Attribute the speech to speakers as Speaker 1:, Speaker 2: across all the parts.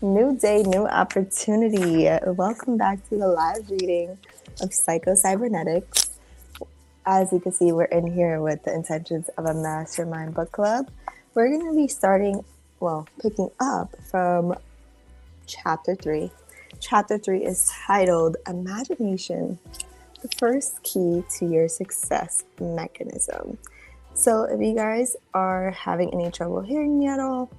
Speaker 1: New day, new opportunity. Welcome back to the live reading of Psycho-Cybernetics. As you can see, we're in here with the intentions of a mastermind book club. We're going to be picking up from chapter 3. Chapter 3 is titled Imagination, the first key to your success mechanism. So if you guys are having any trouble hearing me at all,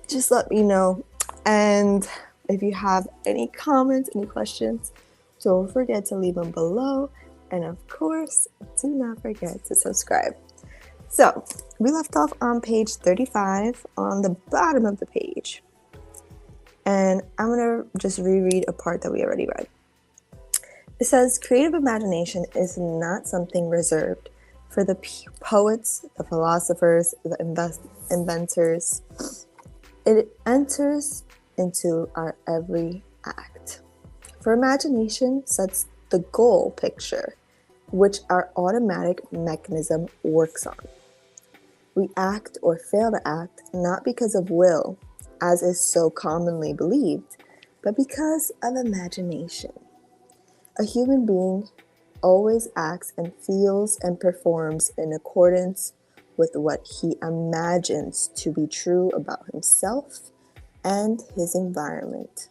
Speaker 1: just let me know. And if you have any comments, any questions, don't forget to leave them below. And of course, do not forget to subscribe. So we left off on page 35 on the bottom of the page. And I'm going to just reread a part that we already read. It says, creative imagination is not something reserved for the poets, the philosophers, the inventors. It enters into our every act. For imagination sets the goal picture, which our automatic mechanism works on. We act or fail to act not because of will, as is so commonly believed, but because of imagination. A human being always acts and feels and performs in accordance with what he imagines to be true about himself and his environment.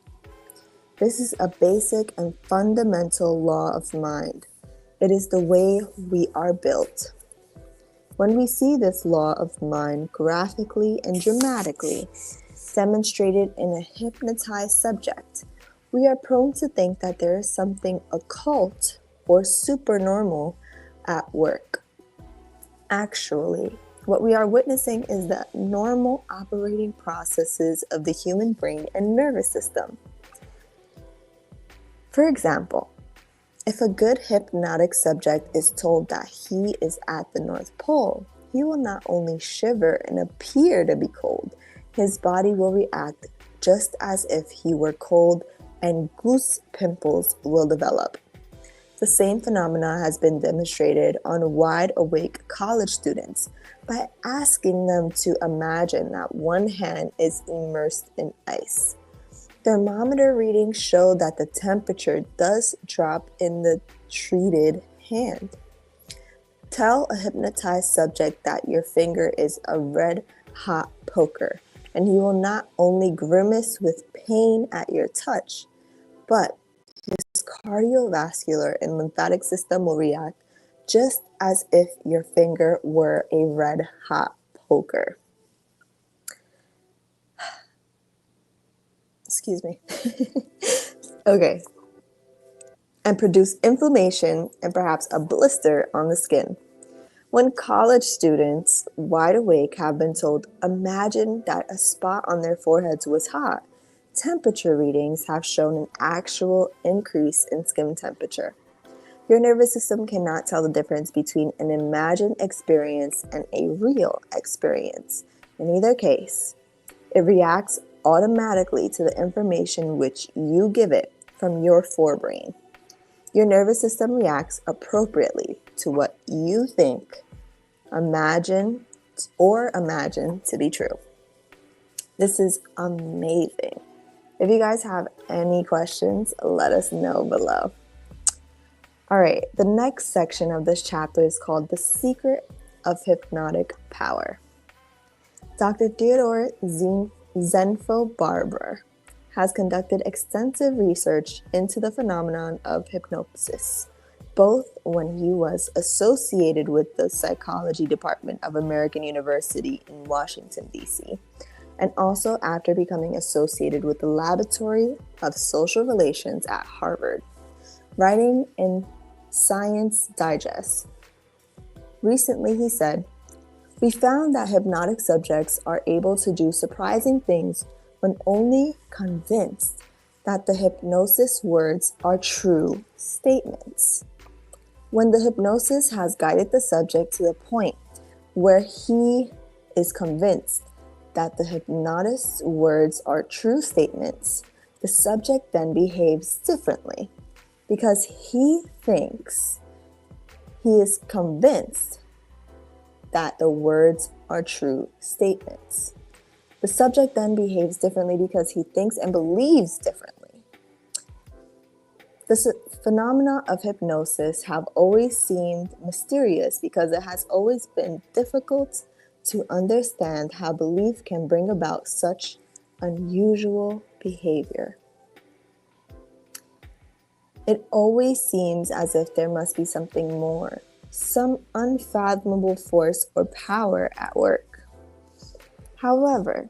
Speaker 1: This is a basic and fundamental law of mind. It is the way we are built. When we see this law of mind graphically and dramatically demonstrated in a hypnotized subject, we are prone to think that there is something occult or supernormal at work. Actually, what we are witnessing is the normal operating processes of the human brain and nervous system. For example, if a good hypnotic subject is told that he is at the North Pole, he will not only shiver and appear to be cold, his body will react just as if he were cold, and goose pimples will develop. The same phenomena has been demonstrated on wide-awake college students by asking them to imagine that one hand is immersed in ice. Thermometer readings show that the temperature does drop in the treated hand. Tell a hypnotized subject that your finger is a red-hot poker, and he will not only grimace with pain at your touch, but his cardiovascular and lymphatic system will react just as if your finger were a red-hot poker. Excuse me. Okay. And produce inflammation and perhaps a blister on the skin. When college students, wide awake, have been told, imagine that a spot on their foreheads was hot, temperature readings have shown an actual increase in skin temperature. Your nervous system cannot tell the difference between an imagined experience and a real experience. In either case, it reacts automatically to the information which you give it from your forebrain. Your nervous system reacts appropriately to what you think, imagine to be true. This is amazing. If you guys have any questions, let us know below. All right, the next section of this chapter is called The Secret of Hypnotic Power. Dr. Theodore Zenfo-Barber has conducted extensive research into the phenomenon of hypnosis, both when he was associated with the psychology department of American University in Washington, D.C., and also after becoming associated with the Laboratory of Social Relations at Harvard. Writing in Science Digest, recently he said, "We found that hypnotic subjects are able to do surprising things when only convinced that the hypnosis words are true statements. When the hypnosis has guided the subject to the point where he is convinced that the hypnotist's words are true statements, the subject then behaves differently because he is convinced that the words are true statements. The subject then behaves differently because he thinks and believes differently. The phenomena of hypnosis have always seemed mysterious because it has always been difficult to understand how belief can bring about such unusual behavior. It always seems as if there must be something more, some unfathomable force or power at work. However,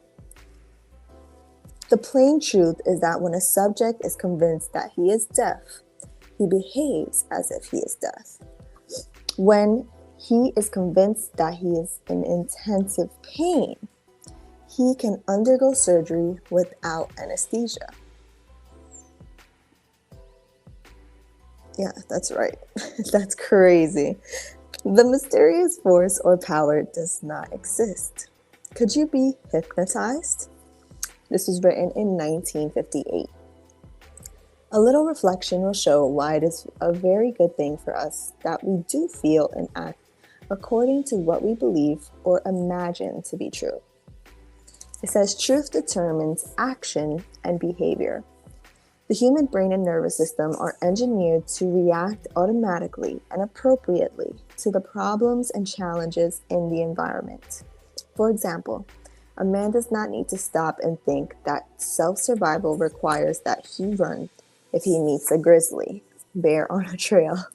Speaker 1: the plain truth is that when a subject is convinced that he is deaf, he behaves as if he is deaf. When he is convinced that he is in intensive pain, he can undergo surgery without anesthesia. Yeah, that's right. That's crazy. The mysterious force or power does not exist. Could you be hypnotized? This was written in 1958. A little reflection will show why it is a very good thing for us that we do feel and act according to what we believe or imagine to be true. It says truth determines action and behavior. The human brain and nervous system are engineered to react automatically and appropriately to the problems and challenges in the environment. For example, a man does not need to stop and think that self-survival requires that he run if he meets a grizzly bear on a trail.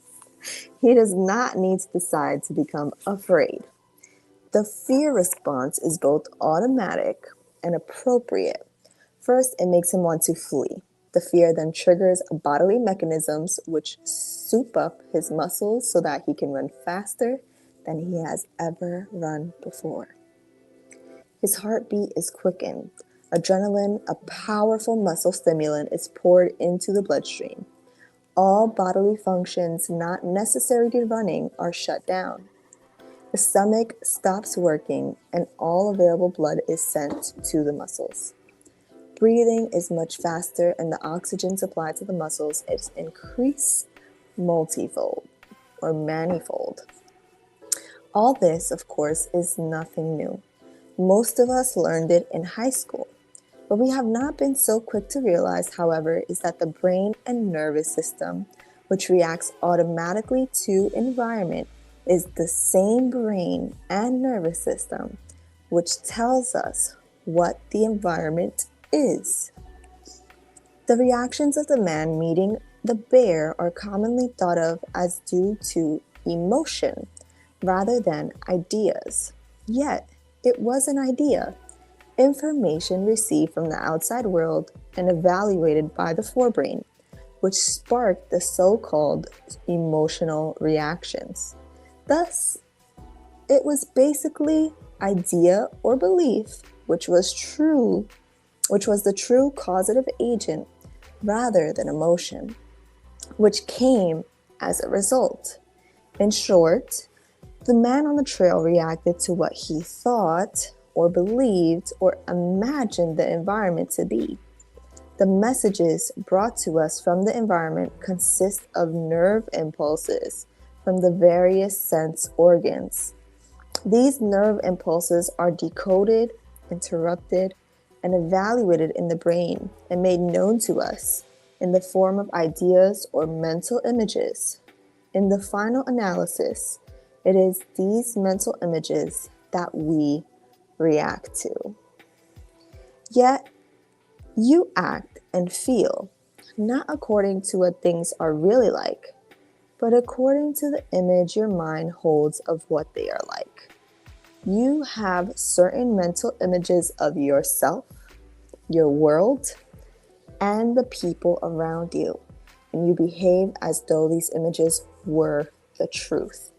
Speaker 1: He does not need to decide to become afraid. The fear response is both automatic and appropriate. First, it makes him want to flee. The fear then triggers bodily mechanisms which soup up his muscles so that he can run faster than he has ever run before. His heartbeat is quickened. Adrenaline, a powerful muscle stimulant, is poured into the bloodstream. All bodily functions not necessary to running are shut down. The stomach stops working and all available blood is sent to the muscles. Breathing is much faster and the oxygen supply to the muscles is increased multifold or manifold. All this, of course, is nothing new. Most of us learned it in high school. What we have not been so quick to realize, however, is that the brain and nervous system, which reacts automatically to environment, is the same brain and nervous system which tells us what the environment is. The reactions of the man meeting the bear are commonly thought of as due to emotion rather than ideas. Yet, it was an idea, information received from the outside world and evaluated by the forebrain, which sparked the so-called emotional reactions. Thus, it was basically idea or belief, which was the true causative agent rather than emotion, which came as a result. In short, the man on the trail reacted to what he thought or believed or imagined the environment to be. The messages brought to us from the environment consist of nerve impulses from the various sense organs. These nerve impulses are decoded, interrupted, and evaluated in the brain and made known to us in the form of ideas or mental images. In the final analysis, it is these mental images that we react to. Yet, you act and feel not according to what things are really like, but according to the image your mind holds of what they are like. You have certain mental images of yourself, your world, and the people around you, and you behave as though these images were the truth,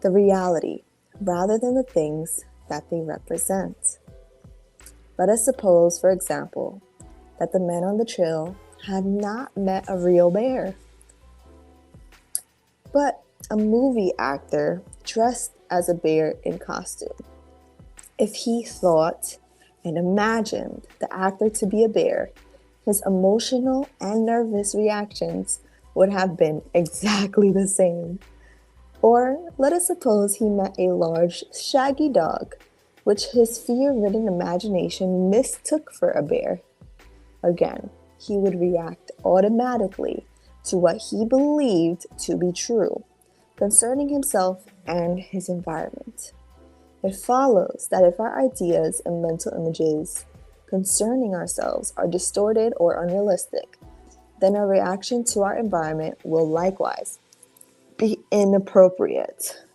Speaker 1: the reality, rather than the things that they represent. Let us suppose, for example, that the man on the trail had not met a real bear, but a movie actor dressed as a bear in costume. If he thought and imagined the actor to be a bear, his emotional and nervous reactions would have been exactly the same. Or let us suppose he met a large, shaggy dog. which his fear-ridden imagination mistook for a bear. Again, he would react automatically to what he believed to be true concerning himself and his environment. It follows that if our ideas and mental images concerning ourselves are distorted or unrealistic, then our reaction to our environment will likewise be inappropriate.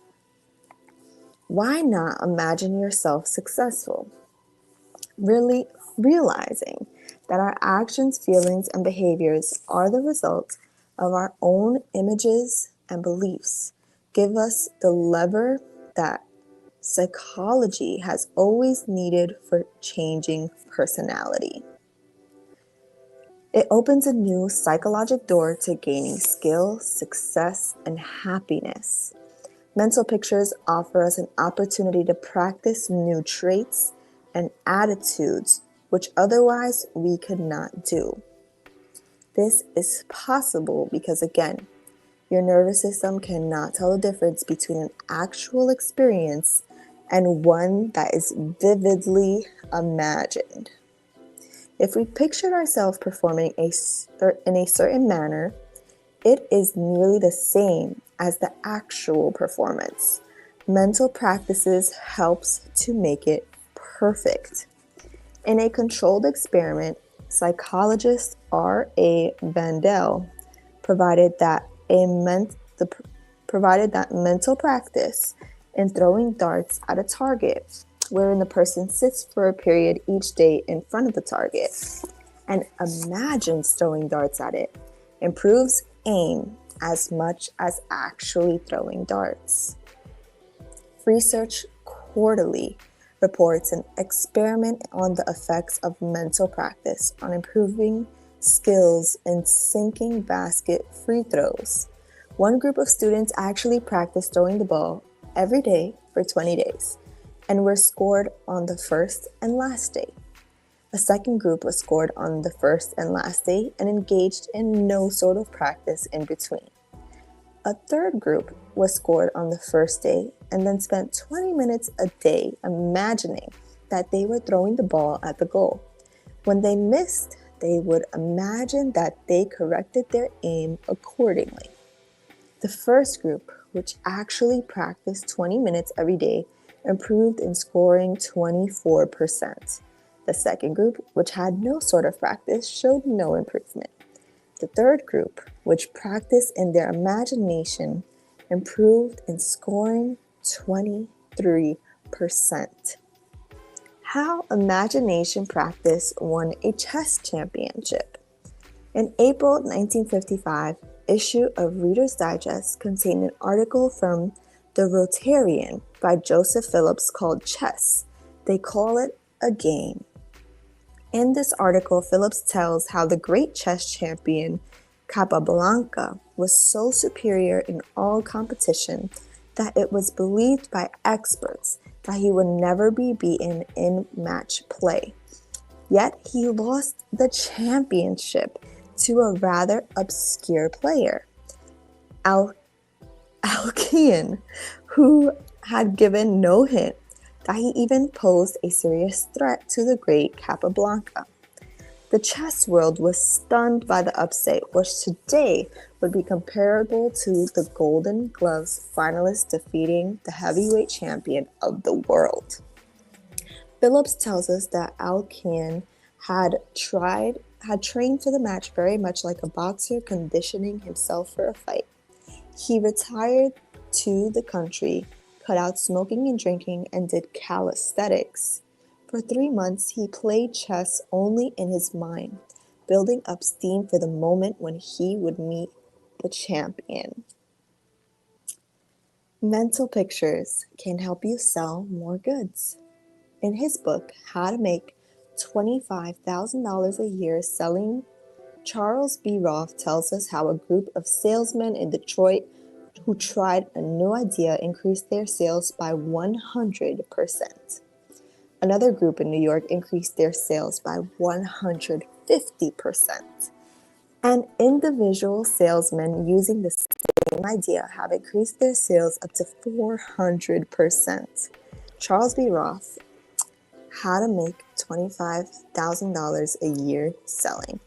Speaker 1: Why not imagine yourself successful? Really realizing that our actions, feelings, and behaviors are the result of our own images and beliefs give us the lever that psychology has always needed for changing personality. It opens a new psychological door to gaining skill, success, and happiness. Mental pictures offer us an opportunity to practice new traits and attitudes which otherwise we could not do. This is possible because, again, your nervous system cannot tell the difference between an actual experience and one that is vividly imagined. If we pictured ourselves performing in a certain manner, it is nearly the same as the actual performance. Mental practices helps to make it perfect. In a controlled experiment, psychologist R.A. Vandel provided that mental practice in throwing darts at a target, wherein the person sits for a period each day in front of the target and imagines throwing darts at it, improves aim as much as actually throwing darts. Research Quarterly reports an experiment on the effects of mental practice on improving skills in sinking basket free throws. One group of students actually practiced throwing the ball every day for 20 days and were scored on the first and last day. A second group was scored on the first and last day and engaged in no sort of practice in between. A third group was scored on the first day and then spent 20 minutes a day imagining that they were throwing the ball at the goal. When they missed, they would imagine that they corrected their aim accordingly. The first group, which actually practiced 20 minutes every day, improved in scoring 24%. The second group, which had no sort of practice, showed no improvement. The third group, which practiced in their imagination, improved in scoring 23%. How imagination practice won a chess championship. In April 1955, issue of Reader's Digest contained an article from The Rotarian by Joseph Phillips called Chess. They Call It a Game. In this article, Phillips tells how the great chess champion Capablanca was so superior in all competition that it was believed by experts that he would never be beaten in match play. Yet he lost the championship to a rather obscure player, Alcuin, who had given no hint that he even posed a serious threat to the great Capablanca. The chess world was stunned by the upset, which today would be comparable to the Golden Gloves finalist defeating the heavyweight champion of the world. Phillips tells us that Alcuin had trained for the match very much like a boxer conditioning himself for a fight. He retired to the country, cut out smoking and drinking, and did calisthenics. For 3 months, he played chess only in his mind, building up steam for the moment when he would meet the champion. Mental pictures can help you sell more goods. In his book, How to Make $25,000 a Year Selling, Charles B. Roth tells us how a group of salesmen in Detroit who tried a new idea increased their sales by 100%. Another group in New York increased their sales by 150%. And individual salesmen using the same idea have increased their sales up to 400%. Charles B. Roth how to make $25,000 a year selling.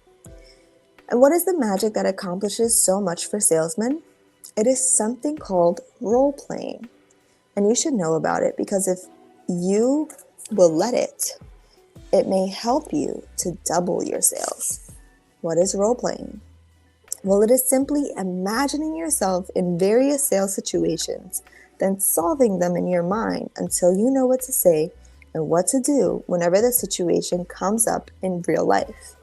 Speaker 1: And what is the magic that accomplishes so much for salesmen? It is something called role playing. And you should know about it because if you will let it, it may help you to double your sales. What is role playing? Well, it is simply imagining yourself in various sales situations, then solving them in your mind until you know what to say and what to do whenever the situation comes up in real life.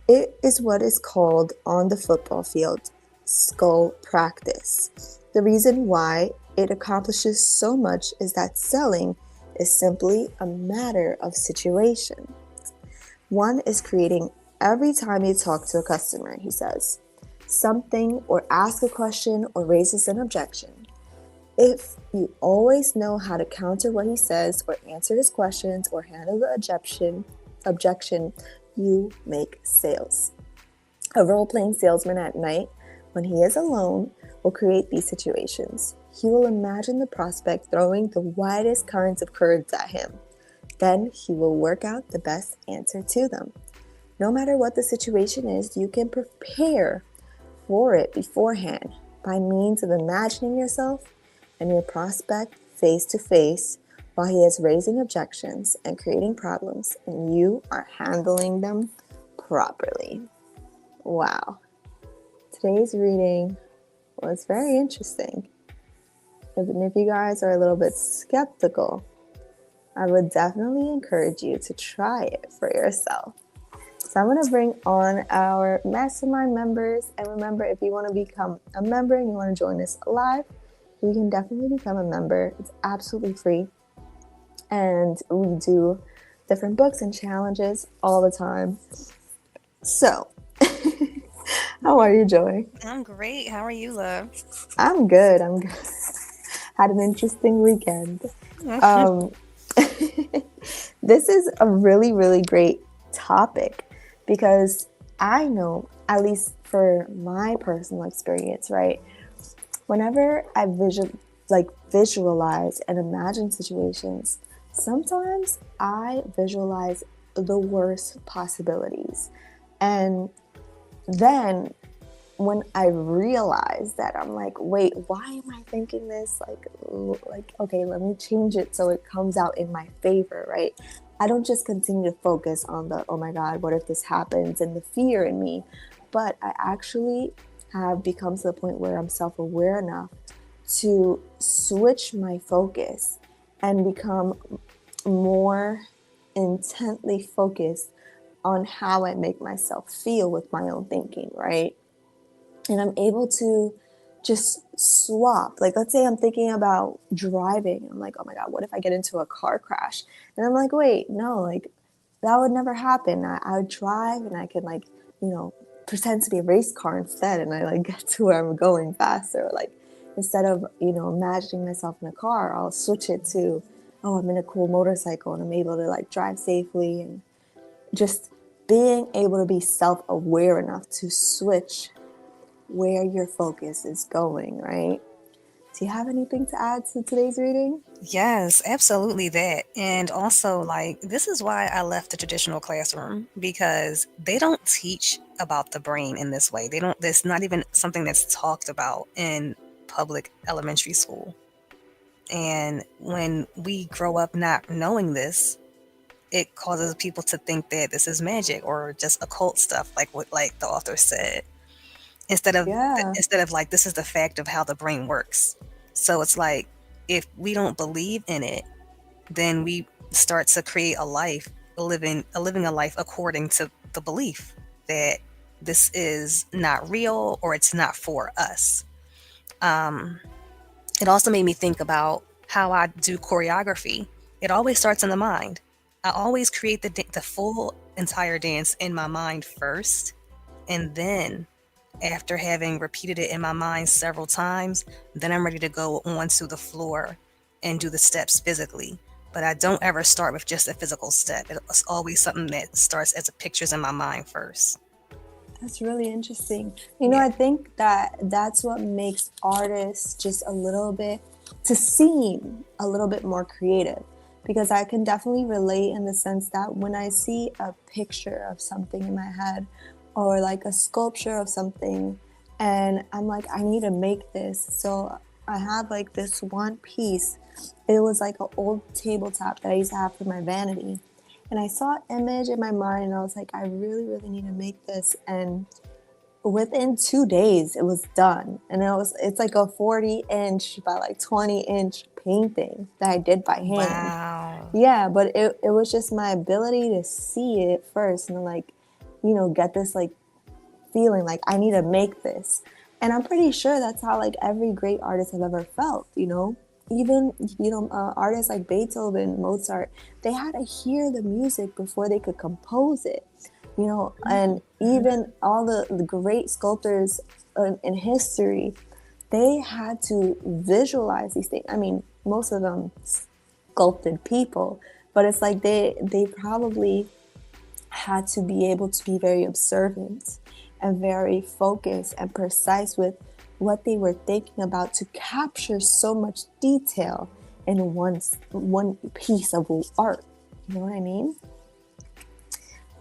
Speaker 1: It is what is called on the football field skull practice. The reason why it accomplishes so much is that selling is simply a matter of situation. One is creating every time you talk to a customer, he says, something or ask a question or raises an objection. If you always know how to counter what he says or answer his questions or handle the objection, you make sales. A role-playing salesman at night, when he is alone, will create these situations. He will imagine the prospect throwing the widest currents of cards at him. Then he will work out the best answer to them. No matter what the situation is, you can prepare for it beforehand by means of imagining yourself and your prospect face to face while he is raising objections and creating problems, and you are handling them properly. Wow. Today's reading was very interesting. Even if you guys are a little bit skeptical, I would definitely encourage you to try it for yourself. So I'm going to bring on our mastermind members. And remember, if you want to become a member and you want to join us live, you can definitely become a member. It's absolutely free. And we do different books and challenges all the time. So, how are you, Joy?
Speaker 2: I'm great. How are you, love?
Speaker 1: I'm good. Had an interesting weekend. This is a really, really great topic because I know, at least for my personal experience, right? Whenever I visualize and imagine situations, sometimes I visualize the worst possibilities. And then when I realize that, I'm like, wait, why am I thinking this? Like, okay, let me change it so it comes out in my favor, right? I don't just continue to focus on the, oh my God, what if this happens, and the fear in me, but I actually have become to the point where I'm self-aware enough to switch my focus and become more intently focused on how I make myself feel with my own thinking, right? And I'm able to just swap. Like, let's say I'm thinking about driving. I'm like, oh my God, what if I get into a car crash? And I'm like, wait, no, like that would never happen. I would drive and I could pretend to be a race car instead. And I like get to where I'm going faster. Like instead of, imagining myself in a car, I'll switch it to, oh, I'm in a cool motorcycle and I'm able to like drive safely, and just being able to be self-aware enough to switch where your focus is going, right? Do you have anything to add to today's reading?
Speaker 2: Yes, absolutely that. And also, like, this is why I left the traditional classroom because they don't teach about the brain in this way. There's not even something that's talked about in public elementary school. And when we grow up not knowing this, it causes people to think that this is magic or just occult stuff, like what like the author said. instead of
Speaker 1: Yeah.
Speaker 2: instead of like this is the fact of how the brain works. So it's like if we don't believe in it, then we start to create living a life according to the belief that this is not real or it's not for us. Um, it also made me think about how I do choreography. It always starts in the mind. I always create the full entire dance in my mind first, and then after having repeated it in my mind several times, then I'm ready to go onto the floor and do the steps physically. But I don't ever start with just a physical step. It's always something that starts as a pictures in my mind first.
Speaker 1: That's really interesting.
Speaker 2: Yeah.
Speaker 1: I think that that's what makes artists just a little bit to seem a little bit more creative, because I can definitely relate in the sense that when I see a picture of something in my head or like a sculpture of something, and I'm like, I need to make this. So I have like this one piece. It was like an old tabletop that I used to have for my vanity. And I saw an image in my mind and I was like, I really, really need to make this. And within 2 days it was done, and it's like a 40-inch by like 20-inch painting that I did by hand.
Speaker 2: Wow.
Speaker 1: Yeah, but it was just my ability to see it first and like, get this like feeling like I need to make this. And I'm pretty sure that's how like every great artist have ever felt, even artists like Beethoven, Mozart, they had to hear the music before they could compose it. And even all the great sculptors in history, they had to visualize these things. I mean, most of them sculpted people, but it's like they probably had to be able to be very observant and very focused and precise with what they were thinking about to capture so much detail in one piece of art. You know what I mean?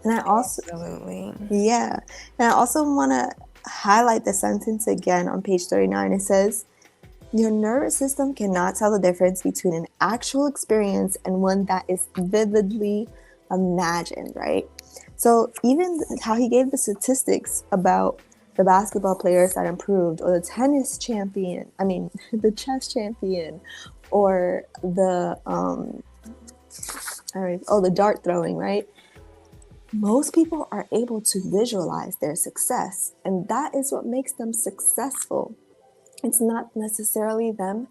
Speaker 1: And I also,
Speaker 2: Absolutely.
Speaker 1: yeah. And I also want to highlight the sentence again on page 39. It says, your nervous system cannot tell the difference between an actual experience and one that is vividly imagined, right? So even how he gave the statistics about the basketball players that improved, or the tennis champion, the chess champion, or the the dart throwing, right? Most people are able to visualize their success, and that is what makes them successful. It's not necessarily them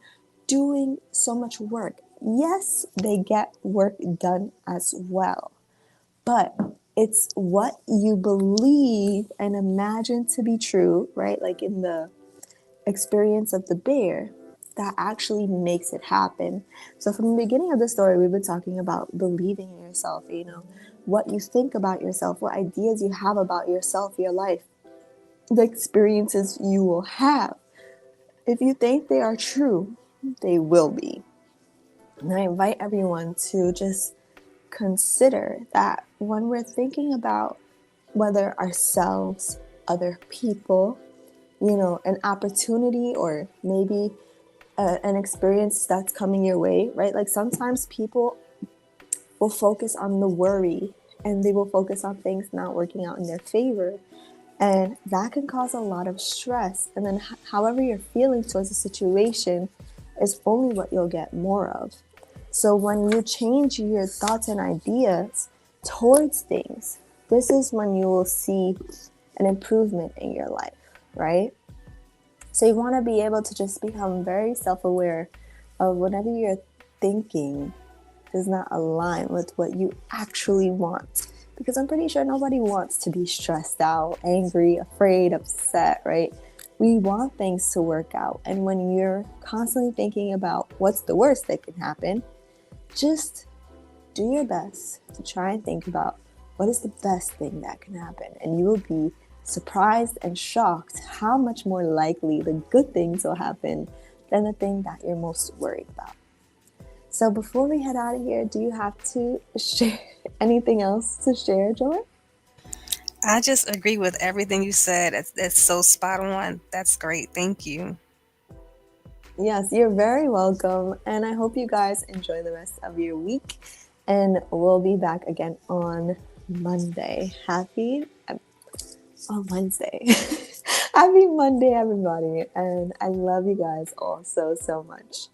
Speaker 1: doing so much work. Yes, they get work done as well, but it's what you believe and imagine to be true, right? Like in the experience of the bear, that actually makes it happen. So from the beginning of the story, we've been talking about believing in yourself, what you think about yourself, what ideas you have about yourself, your life, the experiences you will have. If you think they are true, they will be. And I invite everyone to just consider that when we're thinking about whether ourselves, other people, an opportunity, or maybe an experience that's coming your way, right? Like sometimes people will focus on the worry and they will focus on things not working out in their favor. And that can cause a lot of stress. And then however you're feeling towards a situation is only what you'll get more of. So when you change your thoughts and ideas towards things, this is when you will see an improvement in your life, right? So you want to be able to just become very self-aware of whatever you're thinking does not align with what you actually want. Because I'm pretty sure nobody wants to be stressed out, angry, afraid, upset, right? We want things to work out. And when you're constantly thinking about what's the worst that can happen, just do your best to try and think about what is the best thing that can happen. And you will be surprised and shocked how much more likely the good things will happen than the thing that you're most worried about. So before we head out of here, do you have to share anything else to share, Joy?
Speaker 2: I just agree with everything you said. It's so spot on. That's great. Thank you.
Speaker 1: Yes, you're very welcome. And I hope you guys enjoy the rest of your week. And we'll be back again on Monday. Wednesday. Happy Monday, everybody. And I love you guys all so, so much.